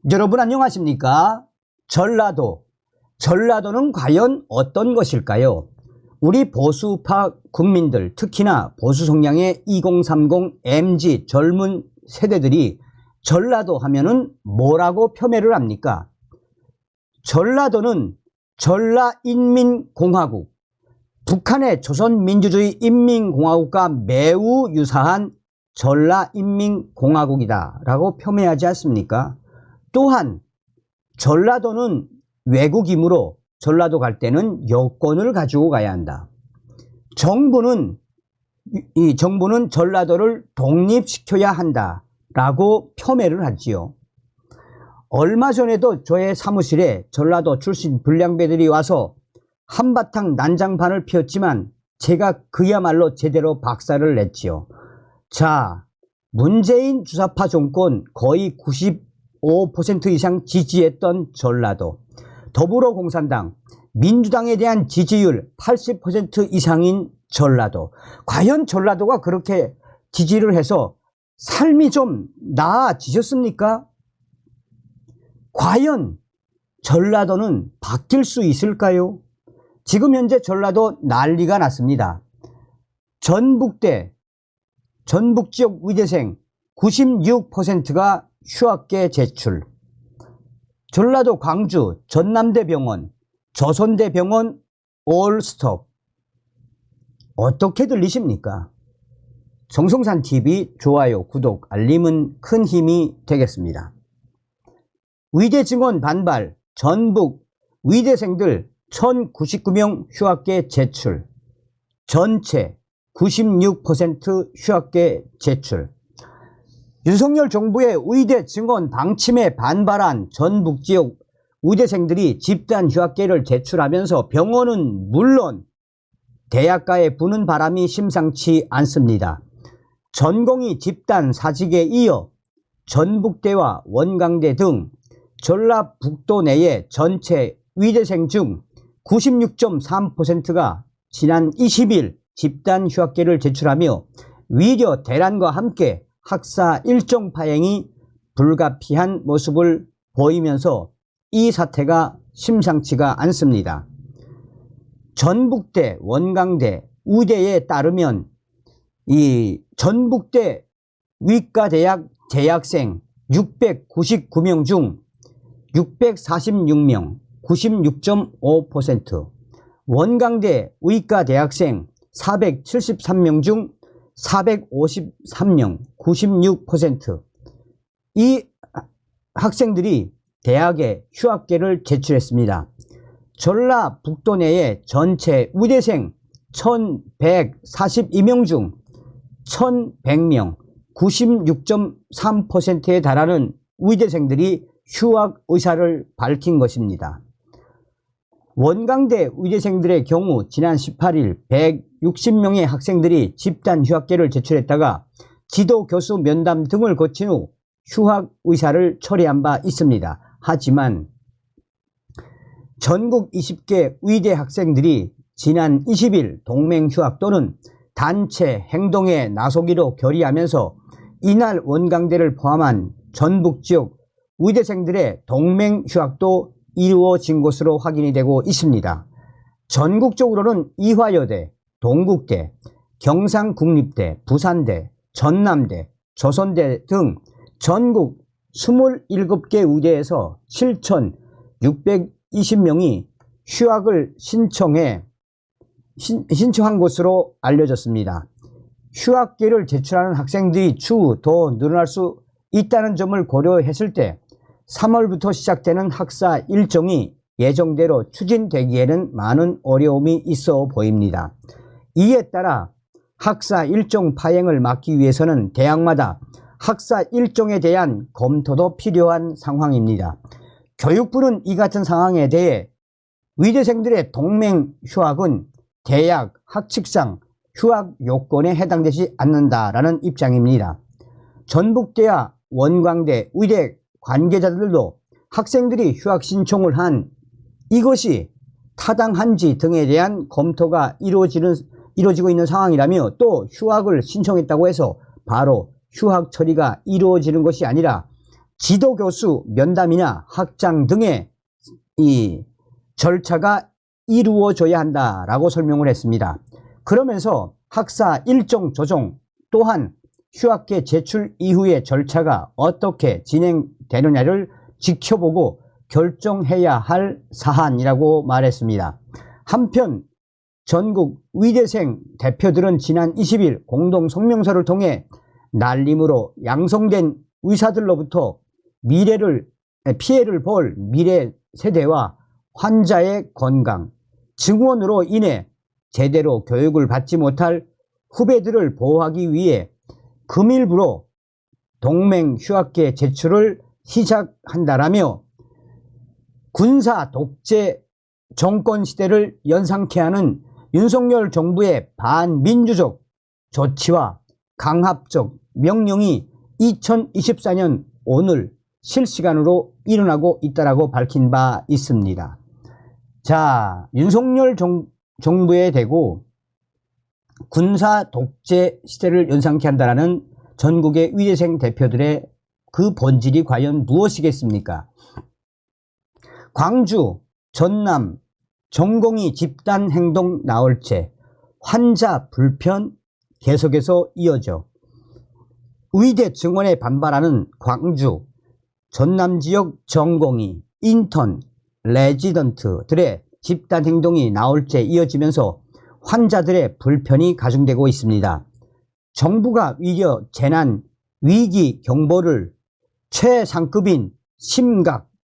여러분 안녕하십니까? 전라도는 과연 어떤 것일까요? 우리 보수파 국민들, 특히나 보수 성향의 2030 MZ 젊은 세대들이 전라도 하면은 뭐라고 폄훼를 합니까? 전라도는 전라인민공화국, 북한의 조선민주주의 인민공화국과 매우 유사한 전라인민공화국이다 라고 폄훼하지 않습니까? 또한 전라도는 외국이므로 전라도 갈 때는 여권을 가지고 가야 한다. 정부는 전라도를 독립시켜야 한다 라고 폄훼를 하지요. 얼마 전에도 저의 사무실에 전라도 출신 불량배들이 와서 한바탕 난장판을 피웠지만 제가 그야말로 제대로 박살을 냈지요. 자, 문재인 주사파 정권 거의 95% 이상 지지했던 전라도, 더불어공산당, 민주당에 대한 지지율 80% 이상인 전라도. 과연 전라도가 그렇게 지지를 해서 삶이 좀 나아지셨습니까? 과연 전라도는 바뀔 수 있을까요? 지금 현재 전라도 난리가 났습니다. 전북지역 의대생 96%가 휴학계 제출. 전라도 광주 전남대병원, 조선대병원 올스톱. 어떻게 들리십니까? 정성산TV 좋아요, 구독, 알림은 큰 힘이 되겠습니다. 의대 증원 반발, 전북 의대생들 1099명 휴학계 제출. 전체 96% 휴학계 제출. 윤석열 정부의 의대 증원 방침에 반발한 전북 지역 의대생들이 집단 휴학계를 제출하면서 병원은 물론 대학가에 부는 바람이 심상치 않습니다. 전공의 집단 사직에 이어 전북대와 원광대 등 전라북도 내의 전체 의대생 중 96.3%가 지난 20일 집단 휴학계를 제출하며 위려 대란과 함께 학사 일정 파행이 불가피한 모습을 보이면서 이 사태가 심상치가 않습니다. 전북대, 원광대, 의대에 따르면 이 전북대 의과대학 재학생 699명 중 646명, 96.5%, 원광대 의과대학생 473명 중 453명, 96%. 이 학생들이 대학에 휴학계를 제출했습니다. 전라북도 내의 전체 의대생 1142명 중 1100명, 96.3%에 달하는 의대생들이 휴학 의사를 밝힌 것입니다. 원광대 의대생들의 경우 지난 18일 160명의 학생들이 집단 휴학계를 제출했다가 지도 교수 면담 등을 거친 후 휴학 의사를 철회한 바 있습니다. 하지만 전국 20개 의대 학생들이 지난 20일 동맹 휴학 또는 단체 행동에 나서기로 결의하면서 이날 원광대를 포함한 전북 지역 의대생들의 동맹 휴학도 이루어진 것으로 확인이 되고 있습니다. 전국적으로는 이화여대, 동국대, 경상국립대, 부산대, 전남대, 조선대 등 전국 27개 의대에서 7,620명이 휴학을 신청한 것으로 알려졌습니다. 휴학계를 제출하는 학생들이 추후 더 늘어날 수 있다는 점을 고려했을 때 3월부터 시작되는 학사 일정이 예정대로 추진되기에는 많은 어려움이 있어 보입니다. 이에 따라 학사 일정 파행을 막기 위해서는 대학마다 학사 일정에 대한 검토도 필요한 상황입니다. 교육부는 이 같은 상황에 대해 의대생들의 동맹 휴학은 대학 학칙상 휴학 요건에 해당되지 않는다라는 입장입니다. 전북대와 원광대 의대 관계자들도 학생들이 휴학 신청을 한 이것이 타당한지 등에 대한 검토가 이루어지고 있는 상황이라며, 또 휴학을 신청했다고 해서 바로 휴학 처리가 이루어지는 것이 아니라 지도교수 면담이나 학장 등의 이 절차가 이루어져야 한다라고 설명을 했습니다. 그러면서 학사 일정 조정 또한 휴학계 제출 이후의 절차가 어떻게 진행되느냐를 지켜보고 결정해야 할 사안이라고 말했습니다. 한편 전국 의대생 대표들은 지난 20일 공동 성명서를 통해 날림으로 양성된 의사들로부터 피해를 볼 미래 세대와 환자의 건강, 증원으로 인해 제대로 교육을 받지 못할 후배들을 보호하기 위해 금일부로 동맹 휴학계 제출을 시작한다라며 군사 독재 정권 시대를 연상케 하는 윤석열 정부의 반민주적 조치와 강압적 명령이 2024년 오늘 실시간으로 일어나고 있다라고 밝힌 바 있습니다. 자, 윤석열 정부에 대고 군사 독재 시대를 연상케 한다라는 전국의 의대생 대표들의 그 본질이 과연 무엇이겠습니까? 광주, 전남, 전공의 집단 행동 나올채 환자 불편 계속해서 이어져 의대 증원에 반발하는 광주, 전남 지역 전공의, 인턴, 레지던트들의 집단 행동이 나올채 이어지면서 환자들의 불편이 가중되고 있습니다. 정부가 위려 재난 위기 경보를 최상급인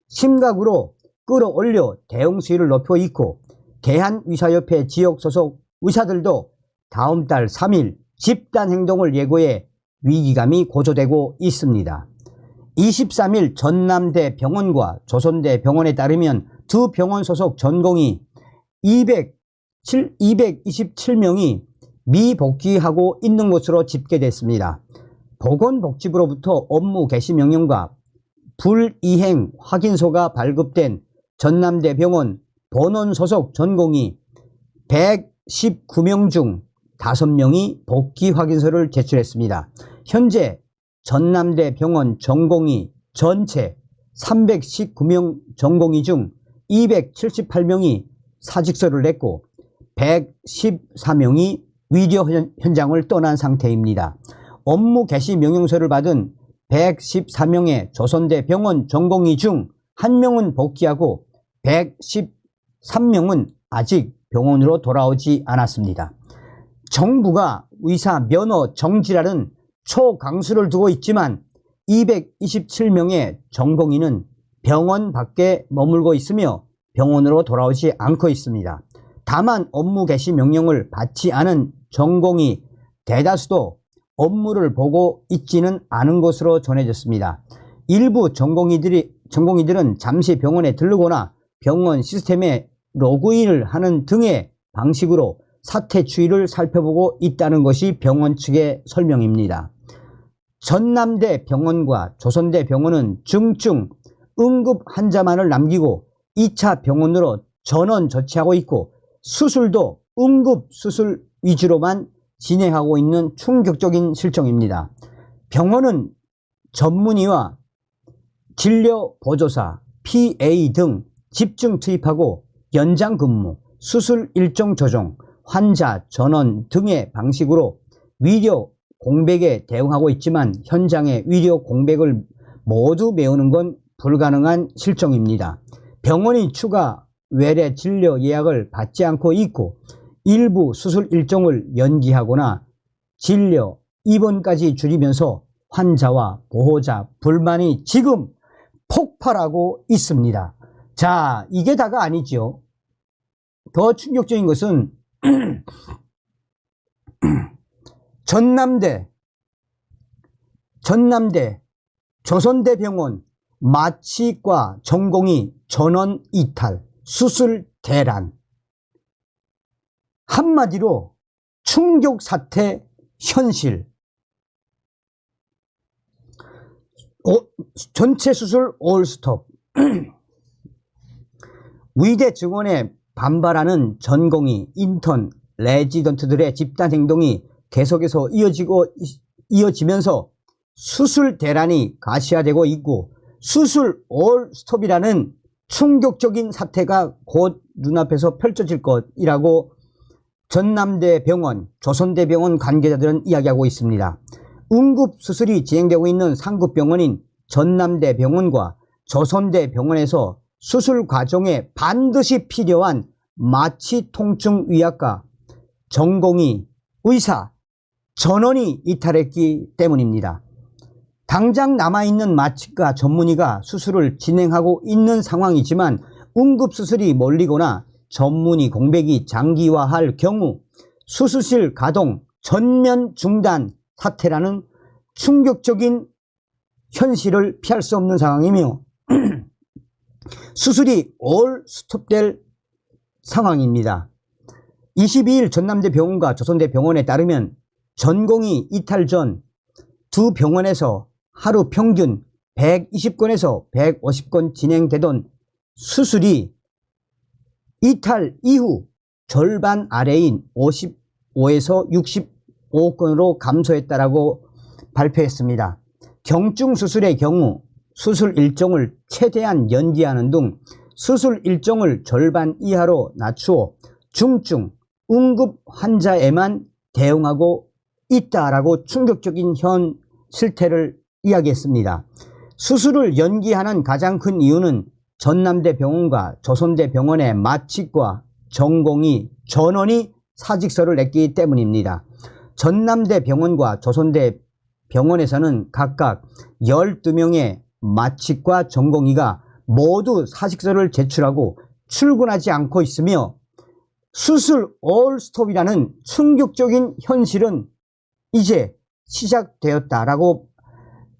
심각으로 끌어올려 대응 수위를 높여 있고 대한의사협회 지역 소속 의사들도 다음 달 3일 집단 행동을 예고해 위기감이 고조되고 있습니다. 23일 전남대 병원과 조선대 병원에 따르면 두 병원 소속 전공이 227명이 미복귀하고 있는 것으로 집계됐습니다. 보건복지부로부터 업무 개시 명령과 불이행 확인서가 발급된 전남대 병원 본원 소속 전공이 119명 중 5명이 복귀 확인서를 제출했습니다. 현재 전남대 병원 전공의 전체 319명 전공의 중 278명이 사직서를 냈고 114명이 위료 현장을 떠난 상태입니다. 업무 개시 명령서를 받은 114명의 조선대 병원 전공의 중 1명은 복귀하고 113명은 아직 병원으로 돌아오지 않았습니다. 정부가 의사 면허 정지라는 초강수를 두고 있지만 227명의 전공의는 병원 밖에 머물고 있으며 병원으로 돌아오지 않고 있습니다. 다만 업무 개시 명령을 받지 않은 전공의 대다수도 업무를 보고 있지는 않은 것으로 전해졌습니다. 일부 전공의들은 잠시 병원에 들르거나 병원 시스템에 로그인을 하는 등의 방식으로 사태 추이를 살펴보고 있다는 것이 병원 측의 설명입니다. 전남대 병원과 조선대 병원은 중증 응급 환자만을 남기고 2차 병원으로 전원 조치하고 있고 수술도 응급 수술 위주로만 진행하고 있는 충격적인 실정입니다. 병원은 전문의와 진료보조사, PA 등 집중 투입하고 연장 근무, 수술 일정 조정, 환자 전원 등의 방식으로 위료 공백에 대응하고 있지만 현장의 위료 공백을 모두 메우는 건 불가능한 실정입니다. 병원이 추가 외래 진료 예약을 받지 않고 있고 일부 수술 일정을 연기하거나 진료 입원까지 줄이면서 환자와 보호자 불만이 지금 폭발하고 있습니다. 자, 이게 다가 아니죠. 더 충격적인 것은 전남대, 조선대병원 마취과 전공의 전원 이탈, 수술 대란. 한마디로 충격 사태 현실. 전체 수술 올스톱. 의대 증원에 반발하는 전공의, 인턴, 레지던트들의 집단 행동이 계속해서 이어지면서 수술 대란이 가시화되고 있고 수술 올 스톱이라는 충격적인 사태가 곧 눈앞에서 펼쳐질 것이라고 전남대병원, 조선대병원 관계자들은 이야기하고 있습니다. 응급수술이 진행되고 있는 상급병원인 전남대병원과 조선대병원에서 수술 과정에 반드시 필요한 마취통증의학과 전공의, 의사, 전원이 이탈했기 때문입니다. 당장 남아있는 마취과 전문의가 수술을 진행하고 있는 상황이지만 응급수술이 몰리거나 전문의 공백이 장기화할 경우 수술실 가동 전면 중단 사태라는 충격적인 현실을 피할 수 없는 상황이며 수술이 올 스톱될 상황입니다. 22일 전남대병원과 조선대병원에 따르면 전공의 이탈 전 두 병원에서 하루 평균 120건에서 150건 진행되던 수술이 이탈 이후 절반 아래인 55에서 65건으로 감소했다라고 발표했습니다. 경증 수술의 경우 수술 일정을 최대한 연기하는 등 수술 일정을 절반 이하로 낮추어 중증, 응급 환자에만 대응하고 있다라고 충격적인 현 실태를 이야기했습니다. 수술을 연기하는 가장 큰 이유는 전남대병원과 조선대병원의 마취과 전공의 전원이 사직서를 냈기 때문입니다. 전남대병원과 조선대병원에서는 각각 12명의 마취과 전공의가 모두 사직서를 제출하고 출근하지 않고 있으며 수술 올 스톱이라는 충격적인 현실은 이제 시작되었다라고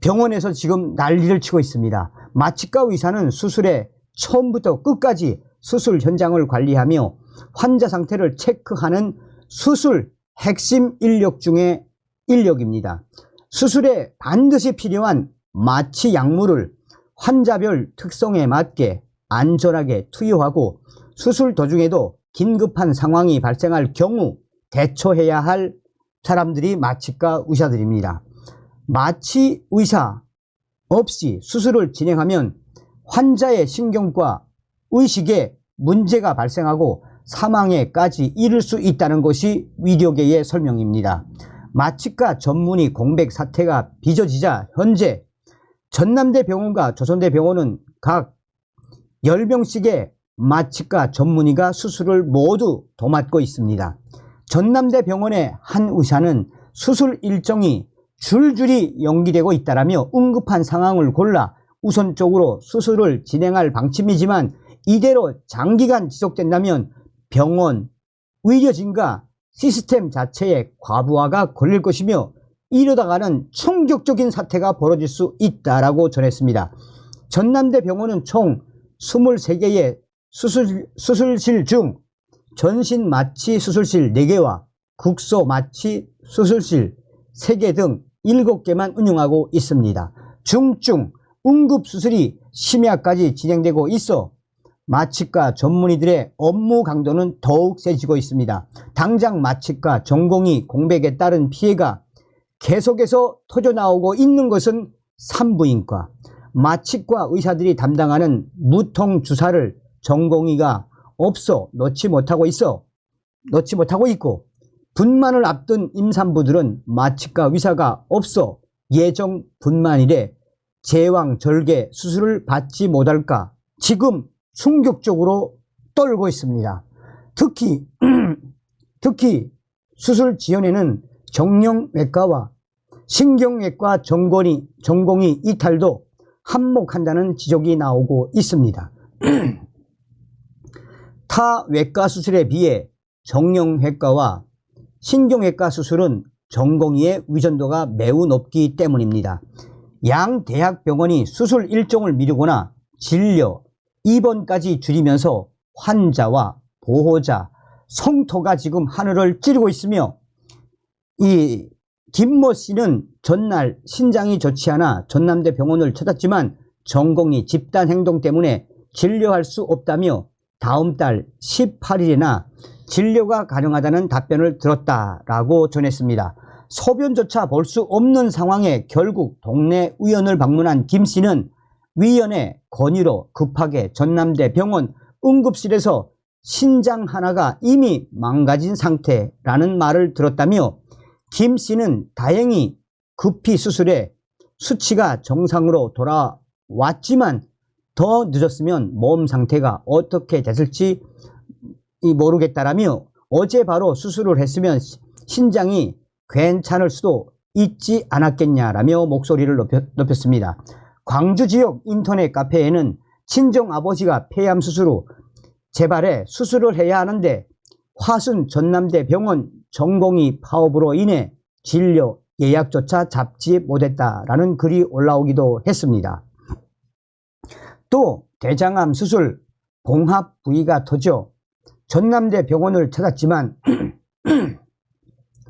병원에서 지금 난리를 치고 있습니다. 마취과 의사는 수술의 처음부터 끝까지 수술 현장을 관리하며 환자 상태를 체크하는 수술 핵심 인력 중의 인력입니다. 수술에 반드시 필요한 마취 약물을 환자별 특성에 맞게 안전하게 투여하고 수술 도중에도 긴급한 상황이 발생할 경우 대처해야 할 사람들이 마취과 의사들입니다. 마취 의사 없이 수술을 진행하면 환자의 신경과 의식에 문제가 발생하고 사망에까지 이를 수 있다는 것이 의료계의 설명입니다. 마취과 전문의 공백 사태가 빚어지자 현재 전남대병원과 조선대병원은 각 10명씩의 마취과 전문의가 수술을 모두 도맡고 있습니다. 전남대병원의 한 의사는 수술 일정이 줄줄이 연기되고 있다라며 응급한 상황을 골라 우선적으로 수술을 진행할 방침이지만 이대로 장기간 지속된다면 병원, 의료진과 시스템 자체의 과부하가 걸릴 것이며 이러다가는 충격적인 사태가 벌어질 수 있다라고 전했습니다. 전남대병원은 총 23개의 수술실 중 전신 마취 수술실 4개와 국소 마취 수술실 3개 등 7개만 운영하고 있습니다. 중증, 응급수술이 심야까지 진행되고 있어 마취과 전문의들의 업무 강도는 더욱 세지고 있습니다. 당장 마취과 전공의 공백에 따른 피해가 계속해서 터져나오고 있는 것은 산부인과, 마취과 의사들이 담당하는 무통 주사를 전공의가 없어 놓지 못하고 있고 분만을 앞둔 임산부들은 마취과 의사가 없어 예정 분만일에 제왕절개 수술을 받지 못할까 지금 충격적으로 떨고 있습니다. 특히 수술 지연에는 정형외과와 신경외과 전공의 이탈도 한몫한다는 지적이 나오고 있습니다. 타 외과 수술에 비해 정형외과와 신경외과 수술은 전공의의 의존도가 매우 높기 때문입니다. 양 대학병원이 수술 일정을 미루거나 진료, 입원까지 줄이면서 환자와 보호자, 성토가 지금 하늘을 찌르고 있으며 이 김모 씨는 전날 신장이 좋지 않아 전남대병원을 찾았지만 전공의 집단 행동 때문에 진료할 수 없다며 다음 달 18일이나 진료가 가능하다는 답변을 들었다라고 전했습니다. 소변조차 볼 수 없는 상황에 결국 동네 의원을 방문한 김 씨는 위원의 건의로 급하게 전남대 병원 응급실에서 신장 하나가 이미 망가진 상태라는 말을 들었다며 김 씨는 다행히 급히 수술해 수치가 정상으로 돌아왔지만 더 늦었으면 몸 상태가 어떻게 됐을지 모르겠다라며 어제 바로 수술을 했으면 신장이 괜찮을 수도 있지 않았겠냐라며 목소리를 높였습니다. 광주 지역 인터넷 카페에는 친정 아버지가 폐암 수술 후 재발해 수술을 해야 하는데 화순 전남대 병원 전공의 파업으로 인해 진료 예약조차 잡지 못했다라는 글이 올라오기도 했습니다. 또 대장암 수술 봉합 부위가 터져 전남대 병원을 찾았지만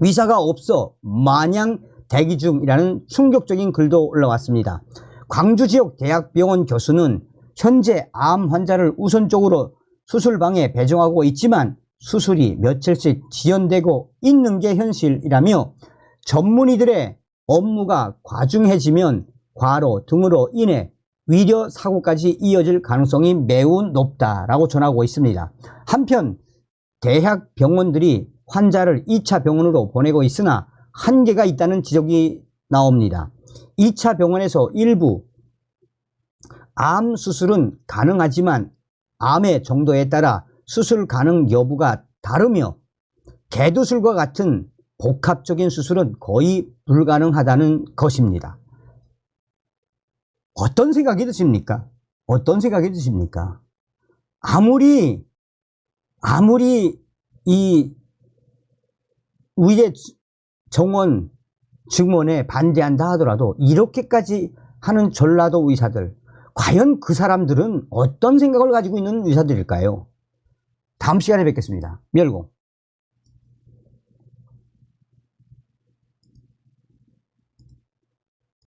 의사가 없어 마냥 대기 중이라는 충격적인 글도 올라왔습니다. 광주 지역 대학병원 교수는 현재 암 환자를 우선적으로 수술방에 배정하고 있지만 수술이 며칠씩 지연되고 있는 게 현실이라며 전문의들의 업무가 과중해지면 과로 등으로 인해 위려 사고까지 이어질 가능성이 매우 높다라고 전하고 있습니다. 한편 대학 병원들이 환자를 2차 병원으로 보내고 있으나 한계가 있다는 지적이 나옵니다. 2차 병원에서 일부 암 수술은 가능하지만 암의 정도에 따라 수술 가능 여부가 다르며 개도술과 같은 복합적인 수술은 거의 불가능하다는 것입니다. 어떤 생각이 드십니까? 어떤 생각이 드십니까? 아무리 이 의대 정원 증원에 반대한다 하더라도 이렇게까지 하는 전라도 의사들, 과연 그 사람들은 어떤 생각을 가지고 있는 의사들일까요? 다음 시간에 뵙겠습니다. 멸공.